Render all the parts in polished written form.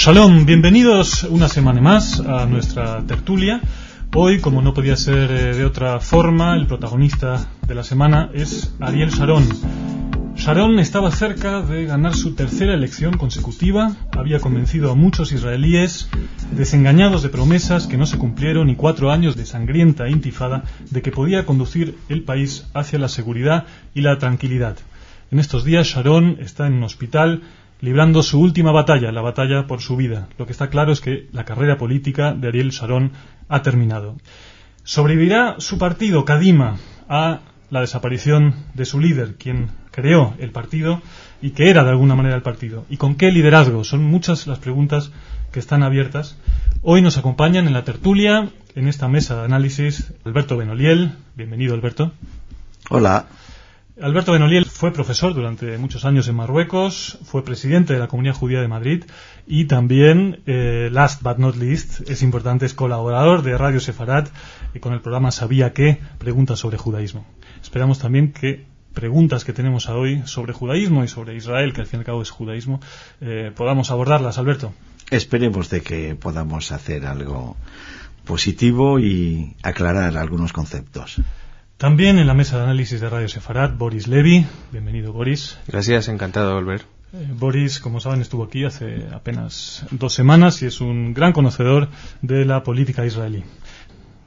Shalom, bienvenidos una semana más a nuestra tertulia. Hoy, como no podía ser de otra forma, el protagonista de la semana es Ariel Sharon. Sharon estaba cerca de ganar su tercera elección consecutiva, había convencido a muchos israelíes, desengañados de promesas que no se cumplieron y 4 años de sangrienta intifada, de que podía conducir el país hacia la seguridad y la tranquilidad. En estos días Sharon está en un hospital librando su última batalla, la batalla por su vida. Lo que está claro es que la carrera política de Ariel Sharon ha terminado. ¿Sobrevivirá su partido, Kadima, a la desaparición de su líder, quien creó el partido y que era de alguna manera el partido? ¿Y con qué liderazgo? Son muchas las preguntas que están abiertas. Hoy nos acompañan en la tertulia, en esta mesa de análisis, Alberto Benoliel. Bienvenido, Alberto. Hola. Alberto Benoliel fue profesor durante muchos años en Marruecos, fue presidente de la Comunidad Judía de Madrid y también, last but not least, es importante, es colaborador de Radio Sefarad con el programa Sabía Qué, preguntas sobre judaísmo. Esperamos también que preguntas que tenemos hoy sobre judaísmo y sobre Israel, que al fin y al cabo es judaísmo, podamos abordarlas, Alberto. Esperemos de que podamos hacer algo positivo y aclarar algunos conceptos. También en la mesa de análisis de Radio Sefarad, Boris Levy. Bienvenido, Boris. Gracias, encantado de volver. Boris, como saben, estuvo aquí hace apenas 2 semanas y es un gran conocedor de la política israelí.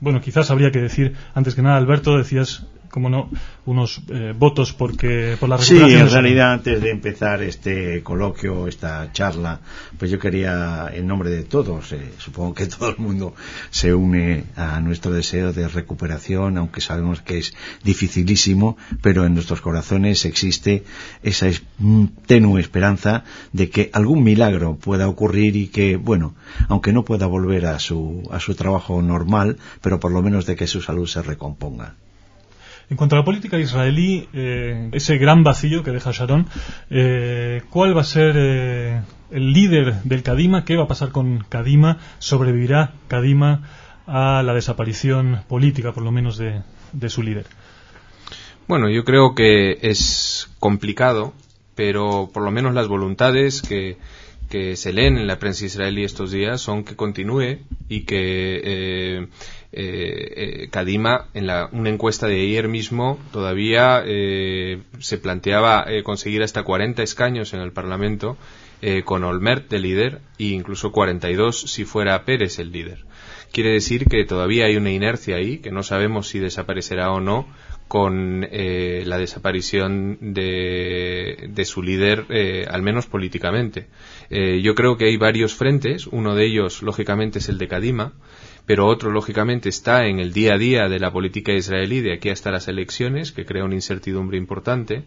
Bueno, quizás habría que decir, antes que nada, Alberto, decías, como no, unos votos por la recuperación. Sí, en realidad, antes de empezar este coloquio, esta charla, pues yo quería, en nombre de todos, supongo que todo el mundo se une a nuestro deseo de recuperación, aunque sabemos que es dificilísimo, pero en nuestros corazones existe esa tenue esperanza de que algún milagro pueda ocurrir y que, bueno, aunque no pueda volver a su trabajo normal, pero por lo menos de que su salud se recomponga. En cuanto a la política israelí, ese gran vacío que deja Sharon, ¿cuál va a ser el líder del Kadima? ¿Qué va a pasar con Kadima? ¿Sobrevivirá Kadima a la desaparición política, por lo menos, de su líder? Bueno, yo creo que es complicado, pero por lo menos las voluntades que se leen en la prensa israelí estos días son que continúe y que Kadima, en una encuesta de ayer mismo, todavía se planteaba conseguir hasta 40 escaños en el Parlamento con Olmert de líder e incluso 42 si fuera Pérez el líder. Quiere decir que todavía hay una inercia ahí, que no sabemos si desaparecerá o no con la desaparición de su líder, al menos políticamente. Yo creo que hay varios frentes, uno de ellos lógicamente es el de Kadima, pero otro lógicamente está en el día a día de la política israelí de aquí hasta las elecciones, que crea una incertidumbre importante.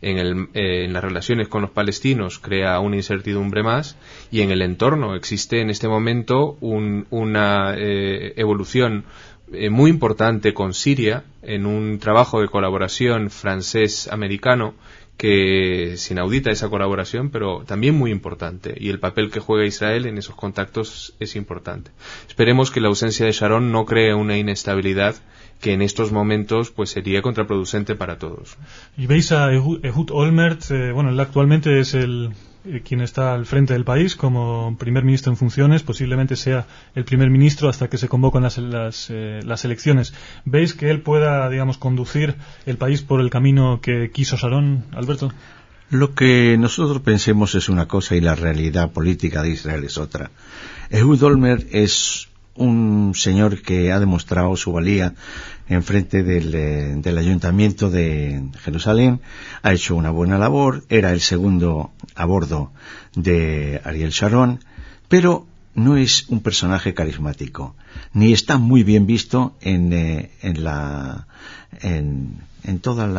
En las relaciones con los palestinos crea una incertidumbre más, y en el entorno existe en este momento una evolución muy importante con Siria, en un trabajo de colaboración francés-americano que es inaudita esa colaboración, pero también muy importante, y el papel que juega Israel en esos contactos es importante. Esperemos que la ausencia de Sharon no cree una inestabilidad que en estos momentos pues sería contraproducente para todos. Y veis a Ehud Olmert, él actualmente es quien está al frente del país como primer ministro en funciones, posiblemente sea el primer ministro hasta que se convocan las elecciones. ¿Veis que él pueda, digamos, conducir el país por el camino que quiso Sharon, Alberto? Lo que nosotros pensemos es una cosa y la realidad política de Israel es otra. Ehud Olmert es un señor que ha demostrado su valía en frente del Ayuntamiento de Jerusalén, ha hecho una buena labor, era el segundo a bordo de Ariel Sharon, pero no es un personaje carismático, ni está muy bien visto en todo el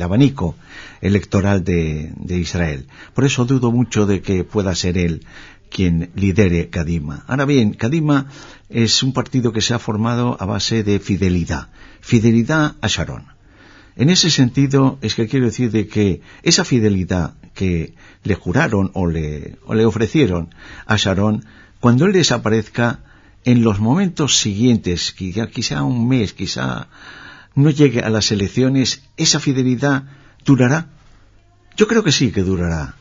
abanico electoral de Israel. Por eso dudo mucho de que pueda ser él quien lidere Kadima. Ahora bien, Kadima es un partido que se ha formado a base de fidelidad a Sharon. En ese sentido es que quiero decir de que esa fidelidad que le juraron o le ofrecieron a Sharon, cuando él desaparezca, en los momentos siguientes, quizá un mes, quizá no llegue a las elecciones, esa fidelidad durará. Yo creo que sí que durará.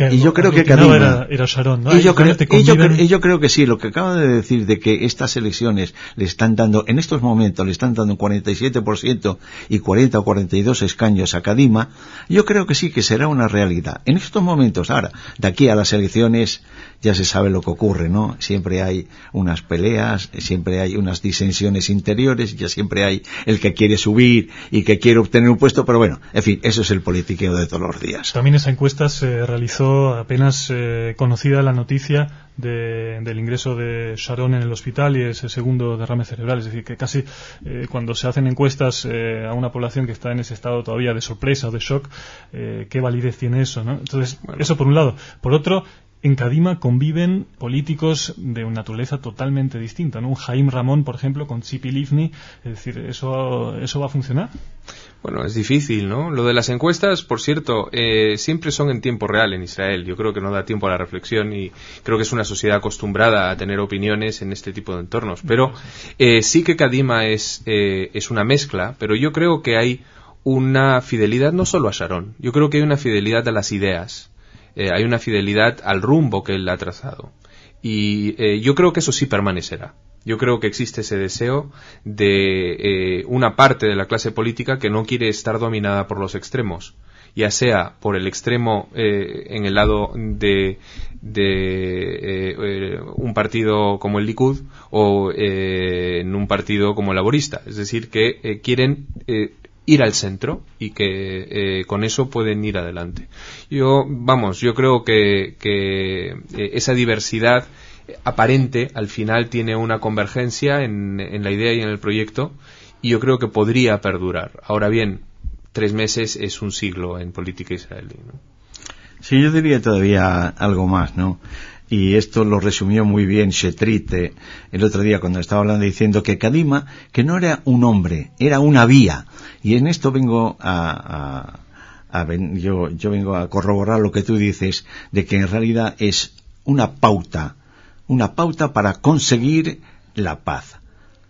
Y yo creo que Kadima era Sharon, ¿no? Y yo creo que sí, lo que acaba de decir de que estas elecciones le están dando, en estos momentos le están dando un 47% y 40 o 42 escaños a Kadima, yo creo que sí que será una realidad. En estos momentos, ahora, de aquí a las elecciones, ya se sabe lo que ocurre, ¿no? Siempre hay unas peleas, siempre hay unas disensiones interiores, ya siempre hay el que quiere subir y que quiere obtener un puesto, pero bueno, en fin, eso es el politiqueo de todos los días. También esa encuesta se realizó apenas conocida la noticia del ingreso de Sharon en el hospital y ese segundo derrame cerebral. Es decir, que casi cuando se hacen encuestas a una población que está en ese estado todavía de sorpresa o de shock, ¿qué validez tiene eso, ¿no? Entonces, eso por un lado. Por otro, en Kadima conviven políticos de una naturaleza totalmente distinta, ¿no? Un Haim Ramón, por ejemplo, con Tzipi Livni. Es decir, ¿eso va a funcionar? Bueno, es difícil, ¿no? Lo de las encuestas, por cierto, siempre son en tiempo real en Israel. Yo creo que no da tiempo a la reflexión y creo que es una sociedad acostumbrada a tener opiniones en este tipo de entornos. Pero sí que Kadima es una mezcla, pero yo creo que hay una fidelidad no solo a Sharon. Yo creo que hay una fidelidad a las ideas. Hay una fidelidad al rumbo que él ha trazado. Y yo creo que eso sí permanecerá. Yo creo que existe ese deseo de una parte de la clase política que no quiere estar dominada por los extremos, ya sea por el extremo en el lado de un partido como el Likud o en un partido como el Laborista. Es decir, que quieren ir al centro y que con eso pueden ir adelante. Yo creo que esa diversidad aparente al final tiene una convergencia en la idea y en el proyecto, y yo creo que podría perdurar. Ahora bien, 3 meses es un siglo en política israelí, ¿no? Sí, yo diría todavía algo más, ¿no? Y esto lo resumió muy bien Shetrit el otro día cuando estaba hablando, diciendo que Kadima, que no era un hombre, era una vía. Y en esto vengo yo vengo a corroborar lo que tú dices, de que en realidad es una pauta para conseguir la paz.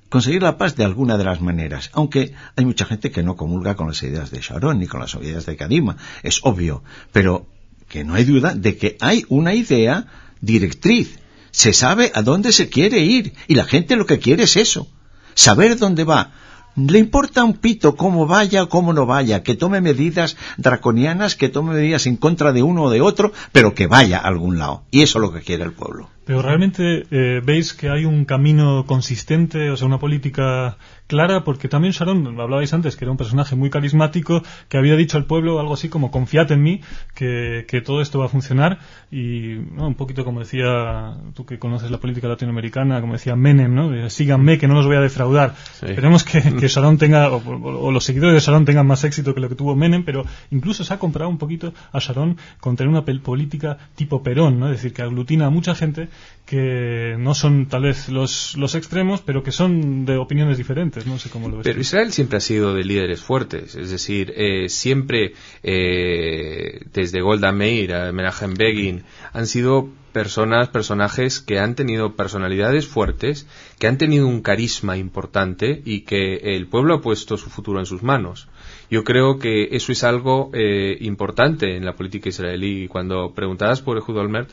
Conseguir la paz de alguna de las maneras, aunque hay mucha gente que no comulga con las ideas de Sharon ni con las ideas de Kadima, es obvio, pero que no hay duda de que hay una idea directriz. Se sabe a dónde se quiere ir y la gente lo que quiere es eso, saber dónde va. Le importa un pito cómo vaya o cómo no vaya, que tome medidas draconianas, que tome medidas en contra de uno o de otro, pero que vaya a algún lado. Y eso es lo que quiere el pueblo. Pero realmente veis que hay un camino consistente, o sea, una política clara, porque también Sharon, hablabais antes, que era un personaje muy carismático, que había dicho al pueblo algo así como confiad en mí, que todo esto va a funcionar, y ¿no? Un poquito como decía, tú que conoces la política latinoamericana, como decía Menem, ¿no? Síganme que no los voy a defraudar. Sí. Esperemos que Sharon tenga, o los seguidores de Sharon tengan más éxito que lo que tuvo Menem, pero incluso se ha comprado un poquito a Sharon con tener una política tipo Perón, ¿no? Es decir, que aglutina a mucha gente que no son tal vez los extremos, pero que son de opiniones diferentes. No sé cómo lo ves. Pero Israel siempre ha sido de líderes fuertes, es decir, siempre desde Golda Meir a Menachem Begin han sido personajes que han tenido personalidades fuertes, que han tenido un carisma importante y que el pueblo ha puesto su futuro en sus manos. Yo creo que eso es algo importante en la política israelí. Cuando preguntabas por Ehud Olmert,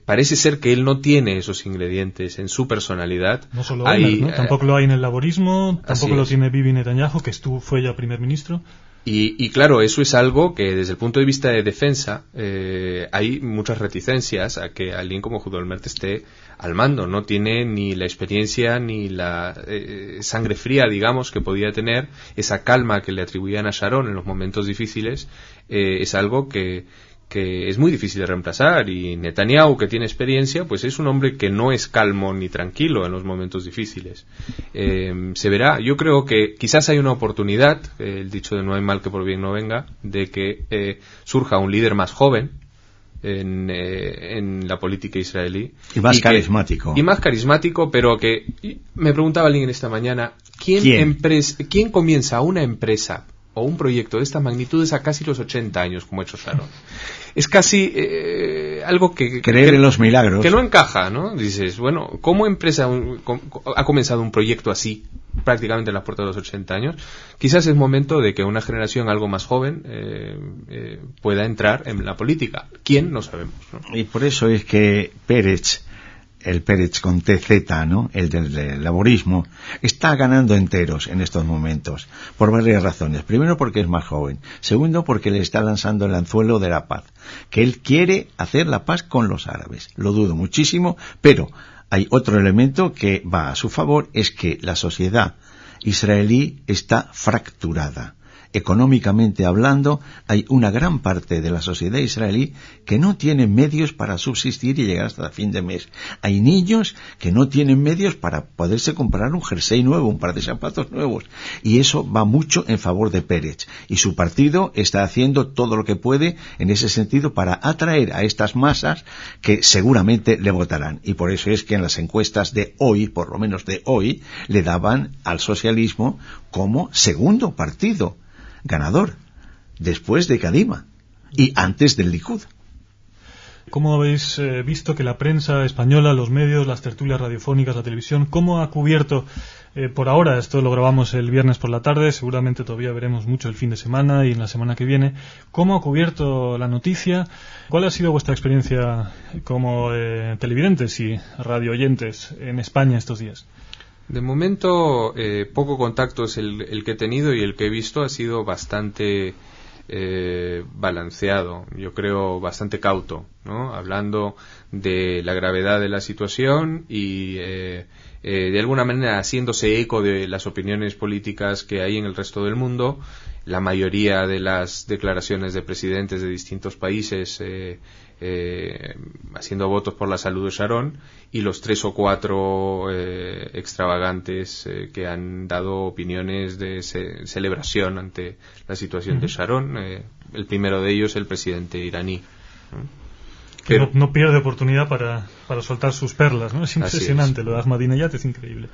parece ser que él no tiene esos ingredientes en su personalidad. No solo Olmert, ¿no? Tampoco lo hay en el laborismo, tampoco lo tiene Bibi Netanyahu, que fue ya primer ministro. Y claro, eso es algo que desde el punto de vista de defensa hay muchas reticencias a que alguien como Ehud Olmert esté al mando. No tiene ni la experiencia ni la sangre fría, digamos, que podía tener. Esa calma que le atribuían a Sharon en los momentos difíciles es algo que es muy difícil de reemplazar, y Netanyahu, que tiene experiencia, pues es un hombre que no es calmo ni tranquilo en los momentos difíciles. Se verá. Yo creo que quizás hay una oportunidad, el dicho de no hay mal que por bien no venga, de que surja un líder más joven en la política israelí. Y más carismático. Y más carismático, pero que... Me preguntaba alguien esta mañana, ¿quién comienza una empresa o un proyecto de estas magnitudes a casi los 80 años, como ha hecho Sharon? es casi algo que... Creer en los milagros. Que no encaja, ¿no? Dices, bueno, ¿cómo empresa ha comenzado un proyecto así, prácticamente en las puertas de los 80 años? Quizás es momento de que una generación algo más joven pueda entrar en la política. ¿Quién? No sabemos, ¿no? Y por eso es que Pérez, el Pérez con TZ, ¿no?, el del laborismo, está ganando enteros en estos momentos, por varias razones. Primero, porque es más joven. Segundo, porque le está lanzando el anzuelo de la paz, que él quiere hacer la paz con los árabes. Lo dudo muchísimo, pero hay otro elemento que va a su favor, es que la sociedad israelí está fracturada. Económicamente hablando, hay una gran parte de la sociedad israelí que no tiene medios para subsistir y llegar hasta el fin de mes. Hay niños que no tienen medios para poderse comprar un jersey nuevo, un par de zapatos nuevos. Y eso va mucho en favor de Pérez. Y su partido está haciendo todo lo que puede en ese sentido para atraer a estas masas que seguramente le votarán. Y por eso es que en las encuestas de hoy, por lo menos de hoy, le daban al socialismo como segundo partido ganador, después de Kadima y antes del Likud. ¿Cómo habéis visto que la prensa española, los medios, las tertulias radiofónicas, la televisión, cómo ha cubierto, por ahora, esto lo grabamos el viernes por la tarde, seguramente todavía veremos mucho el fin de semana y en la semana que viene, cómo ha cubierto la noticia? ¿Cuál ha sido vuestra experiencia como televidentes y radioyentes en España estos días? De momento, poco contacto es el que he tenido, y el que he visto ha sido bastante balanceado, yo creo bastante cauto, ¿no? Hablando de la gravedad de la situación y de alguna manera haciéndose eco de las opiniones políticas que hay en el resto del mundo. La mayoría de las declaraciones de presidentes de distintos países haciendo votos por la salud de Sharon, y los 3 o 4 extravagantes que han dado opiniones de celebración ante la situación de Sharon. El primero de ellos, el presidente iraní, ¿no? Pero no pierde oportunidad para soltar sus perlas, ¿no? Es impresionante, lo de Ahmadinejad es increíble.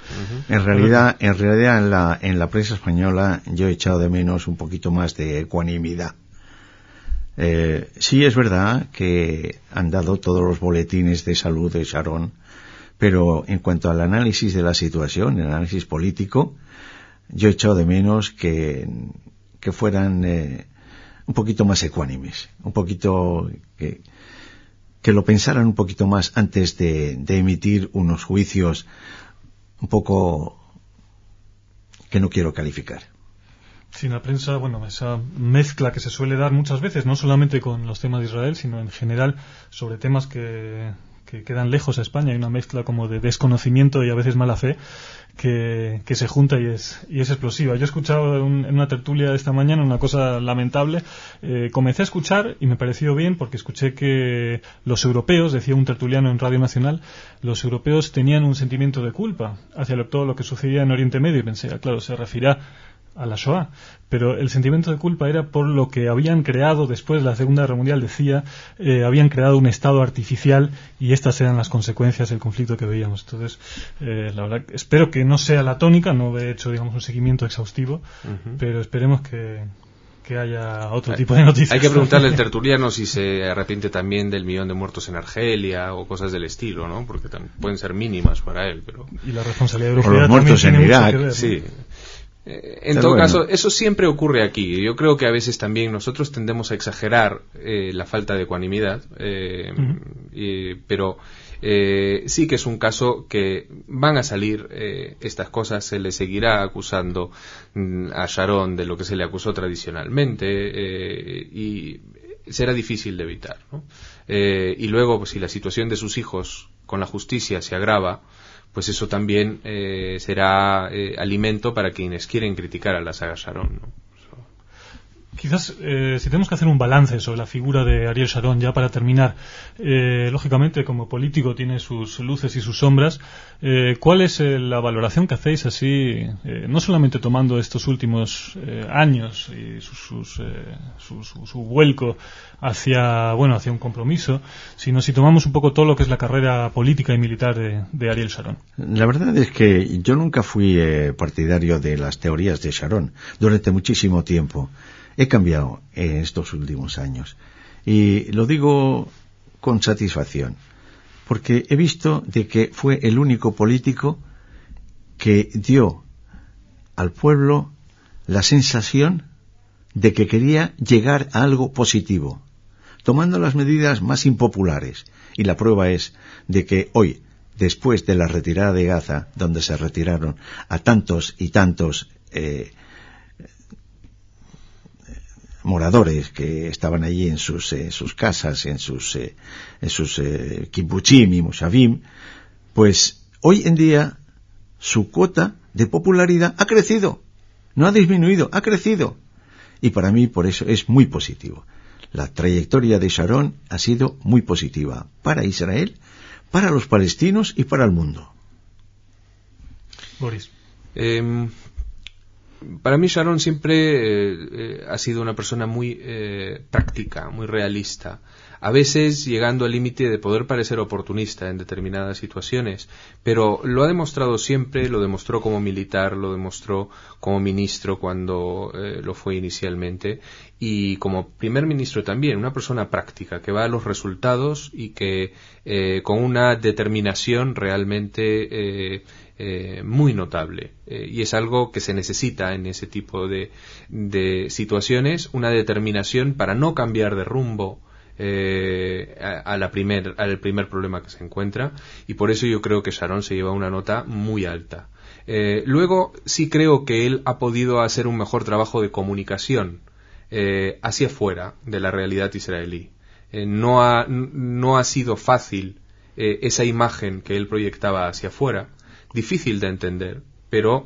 En realidad en la prensa española yo he echado de menos un poquito más de ecuanimidad. Sí es verdad que han dado todos los boletines de salud de Sharon, pero en cuanto al análisis de la situación, el análisis político, yo he echado de menos que fueran un poquito más ecuánimes, un poquito que lo pensaran un poquito más antes de emitir unos juicios un poco que no quiero calificar. Sí, en la prensa, bueno, esa mezcla que se suele dar muchas veces, no solamente con los temas de Israel, sino en general sobre temas que quedan lejos a España. Hay una mezcla como de desconocimiento y a veces mala fe que se junta y es explosiva. Yo he escuchado en una tertulia esta mañana una cosa lamentable. Comencé a escuchar y me pareció bien porque escuché que los europeos, decía un tertuliano en Radio Nacional, los europeos tenían un sentimiento de culpa hacia todo lo que sucedía en Oriente Medio, y pensé, claro, se refiere a la Shoah, pero el sentimiento de culpa era por lo que habían creado después de la Segunda Guerra Mundial. Decía, habían creado un estado artificial y estas eran las consecuencias del conflicto que veíamos. Entonces, la verdad, espero que no sea la tónica, no he hecho, digamos, un seguimiento exhaustivo, pero esperemos que haya otro tipo de noticias. Hay que preguntarle al tertuliano si se arrepiente también del 1.000.000 de muertos en Argelia o cosas del estilo, ¿no? Porque pueden ser mínimas para él, pero... Y la responsabilidad de los muertos en Irak, ver, sí. En todo caso, eso siempre ocurre aquí. Yo creo que a veces también nosotros tendemos a exagerar la falta de ecuanimidad, pero sí que es un caso que van a salir estas cosas. Se le seguirá acusando a Sharon de lo que se le acusó tradicionalmente, y será difícil de evitar, ¿no? Y luego, pues, si la situación de sus hijos con la justicia se agrava, pues eso también será alimento para quienes quieren criticar a la saga Sharon, ¿no? Quizás, si tenemos que hacer un balance sobre la figura de Ariel Sharon, ya para terminar, lógicamente como político tiene sus luces y sus sombras. ¿Cuál es la valoración que hacéis así, no solamente tomando estos últimos años y su vuelco hacia un compromiso, sino si tomamos un poco todo lo que es la carrera política y militar de Ariel Sharon? La verdad es que yo nunca fui partidario de las teorías de Sharon durante muchísimo tiempo. He cambiado en estos últimos años Y lo digo con satisfacción, porque he visto de que fue el único político que dio al pueblo la sensación de que quería llegar a algo positivo, tomando las medidas más impopulares. Y la prueba es de que hoy, después de la retirada de Gaza, donde se retiraron a tantos y tantos moradores que estaban allí en sus casas, en sus kibbutzim y moshavim, pues hoy en día su cuota de popularidad ha crecido, no ha disminuido, ha crecido. Y para mí por eso es muy positivo. La trayectoria de Sharon ha sido muy positiva para Israel, para los palestinos y para el mundo. Boris. Para mí Sharon siempre ha sido una persona muy práctica, muy realista, a veces llegando al límite de poder parecer oportunista en determinadas situaciones, pero lo ha demostrado siempre, lo demostró como militar, lo demostró como ministro cuando lo fue inicialmente, y como primer ministro también, una persona práctica que va a los resultados y que con una determinación realmente muy notable, y es algo que se necesita en ese tipo de situaciones, una determinación para no cambiar de rumbo al primer problema que se encuentra, y por eso yo creo que Sharon se lleva una nota muy alta. Luego sí creo que él ha podido hacer un mejor trabajo de comunicación hacia afuera de la realidad israelí. No ha sido fácil esa imagen que él proyectaba hacia afuera, difícil de entender, pero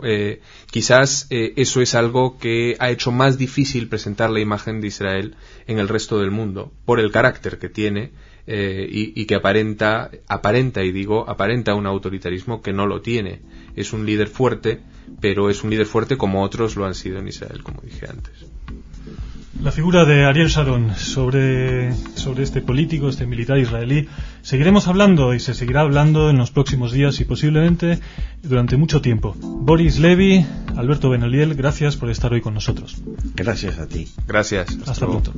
quizás eso es algo que ha hecho más difícil presentar la imagen de Israel en el resto del mundo, por el carácter que tiene y que aparenta un autoritarismo que no lo tiene. Es un líder fuerte, pero es un líder fuerte como otros lo han sido en Israel, como dije antes. La figura de Ariel Sharon sobre este político, este militar israelí, seguiremos hablando y se seguirá hablando en los próximos días y posiblemente durante mucho tiempo. Boris Levy, Alberto Benoliel, gracias por estar hoy con nosotros. Gracias a ti. Gracias. Hasta pronto.